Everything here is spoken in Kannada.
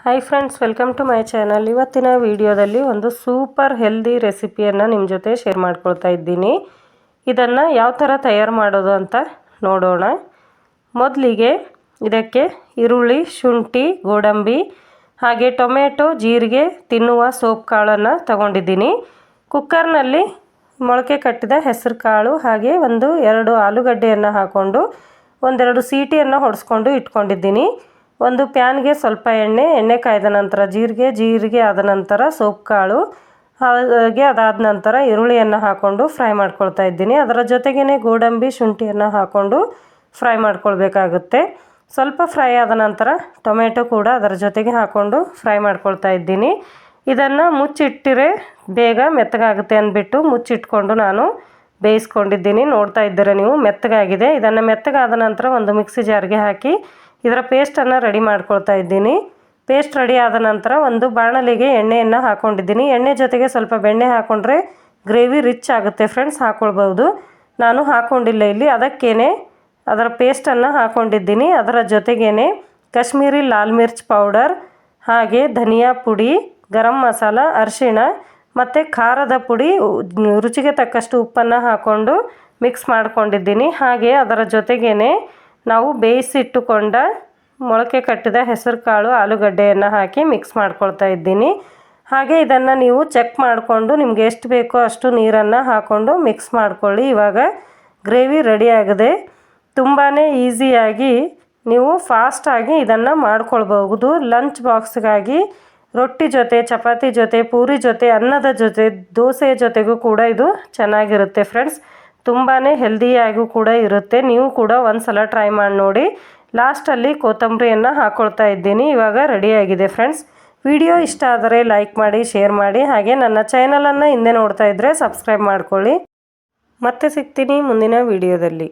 Hi friends, welcome to my channel. ಇವತ್ತಿನ ವಿಡಿಯೋದಲ್ಲಿ ಒಂದು ಸೂಪರ್ ಹೆಲ್ದಿ ರೆಸಿಪಿಯನ್ನು ನಿಮ್ಮ ಜೊತೆ ಶೇರ್ ಮಾಡ್ಕೊಳ್ತಾ ಇದ್ದೀನಿ. ಇದನ್ನು ಯಾವ ಥರ ತಯಾರು ಮಾಡೋದು ಅಂತ ನೋಡೋಣ. ಮೊದಲಿಗೆ ಇದಕ್ಕೆ ಈರುಳ್ಳಿ, ಶುಂಠಿ, ಗೋಡಂಬಿ ಹಾಗೆ ಟೊಮೆಟೊ, ಜೀರಿಗೆ, ತಿನ್ನುವ ಸೋಪ್ ಕಾಳನ್ನು ತಗೊಂಡಿದ್ದೀನಿ. ಕುಕ್ಕರ್ನಲ್ಲಿ ಮೊಳಕೆ ಕಟ್ಟಿದ ಹೆಸರು ಕಾಳು ಹಾಗೆ 2 ಆಲೂಗಡ್ಡೆಯನ್ನು ಹಾಕ್ಕೊಂಡು ಒಂದೆರಡು ಸೀಟಿಯನ್ನು ಹೊಡೆಸ್ಕೊಂಡು ಇಟ್ಕೊಂಡಿದ್ದೀನಿ. ಒಂದು ಪ್ಯಾನ್ಗೆ ಸ್ವಲ್ಪ ಎಣ್ಣೆ ಕಾಯ್ದ ನಂತರ ಜೀರಿಗೆ ಆದ ನಂತರ ಸೋಪ್ ಕಾಳು ಹಾಗೆ ಅದಾದ ನಂತರ ಈರುಳ್ಳಿಯನ್ನು ಹಾಕ್ಕೊಂಡು ಫ್ರೈ ಮಾಡ್ಕೊಳ್ತಾ ಇದ್ದೀನಿ. ಅದರ ಜೊತೆಗೇ ಗೋಡಂಬಿ, ಶುಂಠಿಯನ್ನು ಹಾಕ್ಕೊಂಡು ಫ್ರೈ ಮಾಡ್ಕೊಳ್ಬೇಕಾಗುತ್ತೆ. ಸ್ವಲ್ಪ ಫ್ರೈ ಆದ ನಂತರ ಟೊಮೆಟೊ ಕೂಡ ಅದರ ಜೊತೆಗೆ ಹಾಕ್ಕೊಂಡು ಫ್ರೈ ಮಾಡ್ಕೊಳ್ತಾ ಇದ್ದೀನಿ. ಇದನ್ನು ಮುಚ್ಚಿಟ್ಟಿರೆ ಬೇಗ ಮೆತ್ತಗಾಗುತ್ತೆ ಅಂದ್ಬಿಟ್ಟು ಮುಚ್ಚಿಟ್ಕೊಂಡು ನಾನು ಬೇಯಿಸ್ಕೊಂಡಿದ್ದೀನಿ. ನೋಡ್ತಾ ಇದ್ದೀರ ನೀವು, ಮೆತ್ತಗಾಗಿದೆ. ಇದನ್ನು ಮೆತ್ತಗಾದ ನಂತರ ಒಂದು ಮಿಕ್ಸಿ ಜಾರ್ಗೆ ಹಾಕಿ ಇದರ ಪೇಸ್ಟನ್ನು ರೆಡಿ ಮಾಡ್ಕೊಳ್ತಾ ಇದ್ದೀನಿ. ಪೇಸ್ಟ್ ರೆಡಿ ಆದ ನಂತರ ಒಂದು ಬಾಣಲೆಗೆ ಎಣ್ಣೆಯನ್ನು ಹಾಕ್ಕೊಂಡಿದ್ದೀನಿ. ಎಣ್ಣೆ ಜೊತೆಗೆ ಸ್ವಲ್ಪ ಬೆಣ್ಣೆ ಹಾಕ್ಕೊಂಡ್ರೆ ಗ್ರೇವಿ ರಿಚ್ ಆಗುತ್ತೆ ಫ್ರೆಂಡ್ಸ್, ಹಾಕ್ಕೊಳ್ಬೋದು. ನಾನು ಹಾಕ್ಕೊಂಡಿಲ್ಲ ಇಲ್ಲಿ, ಅದಕ್ಕೇ ಅದರ ಪೇಸ್ಟನ್ನು ಹಾಕ್ಕೊಂಡಿದ್ದೀನಿ. ಅದರ ಜೊತೆಗೇ ಕಾಶ್ಮೀರಿ ಲಾಲ್ ಮಿರ್ಚ್ ಪೌಡರ್ ಹಾಗೆ ಧನಿಯಾ ಪುಡಿ, ಗರಂ ಮಸಾಲ, ಅರಿಶಿಣ ಮತ್ತು ಖಾರದ ಪುಡಿ, ರುಚಿಗೆ ತಕ್ಕಷ್ಟು ಉಪ್ಪನ್ನು ಹಾಕ್ಕೊಂಡು ಮಿಕ್ಸ್ ಮಾಡ್ಕೊಂಡಿದ್ದೀನಿ. ಹಾಗೆ ಅದರ ಜೊತೆಗೇ ನಾವು ಬೇಯಿಸಿಟ್ಟುಕೊಂಡ ಮೊಳಕೆ ಕಟ್ಟಿದ ಹೆಸರು ಕಾಳು, ಆಲೂಗಡ್ಡೆಯನ್ನು ಹಾಕಿ ಮಿಕ್ಸ್ ಮಾಡ್ಕೊಳ್ತಾ ಇದ್ದೀನಿ. ಹಾಗೆ ಇದನ್ನು ನೀವು ಚೆಕ್ ಮಾಡಿಕೊಂಡು ನಿಮಗೆ ಎಷ್ಟು ಬೇಕೋ ಅಷ್ಟು ನೀರನ್ನು ಹಾಕ್ಕೊಂಡು ಮಿಕ್ಸ್ ಮಾಡ್ಕೊಳ್ಳಿ. ಇವಾಗ ಗ್ರೇವಿ ರೆಡಿಯಾಗಿದೆ. ತುಂಬಾ ಈಸಿಯಾಗಿ ನೀವು ಫಾಸ್ಟಾಗಿ ಇದನ್ನು ಮಾಡ್ಕೊಳ್ಬಹುದು. ಲಂಚ್ ಬಾಕ್ಸ್ಗಾಗಿ ರೊಟ್ಟಿ ಜೊತೆ, ಚಪಾತಿ ಜೊತೆ, ಪೂರಿ ಜೊತೆ, ಅನ್ನದ ಜೊತೆ, ದೋಸೆ ಜೊತೆಗೂ ಕೂಡ ಇದು ಚೆನ್ನಾಗಿರುತ್ತೆ ಫ್ರೆಂಡ್ಸ್. ತುಂಬಾ ಹೆಲ್ದಿಯಾಗೂ ಕೂಡ ಇರುತ್ತೆ. ನೀವು ಕೂಡ ಒಂದು ಸಲ ಟ್ರೈ ಮಾಡಿ ನೋಡಿ. ಲಾಸ್ಟಲ್ಲಿ ಕೊತ್ತಂಬರಿಯನ್ನು ಹಾಕ್ಕೊಳ್ತಾ ಇದ್ದೀನಿ. ಇವಾಗ ರೆಡಿಯಾಗಿದೆ ಫ್ರೆಂಡ್ಸ್. ವಿಡಿಯೋ ಇಷ್ಟ ಆದರೆ ಲೈಕ್ ಮಾಡಿ, ಶೇರ್ ಮಾಡಿ. ಹಾಗೆ ನನ್ನ ಚಾನಲನ್ನು ಹಿಂದೆ ನೋಡ್ತಾ ಇದ್ದರೆ ಸಬ್ಸ್ಕ್ರೈಬ್ ಮಾಡ್ಕೊಳ್ಳಿ. ಮತ್ತೆ ಸಿಗ್ತೀನಿ ಮುಂದಿನ ವಿಡಿಯೋದಲ್ಲಿ.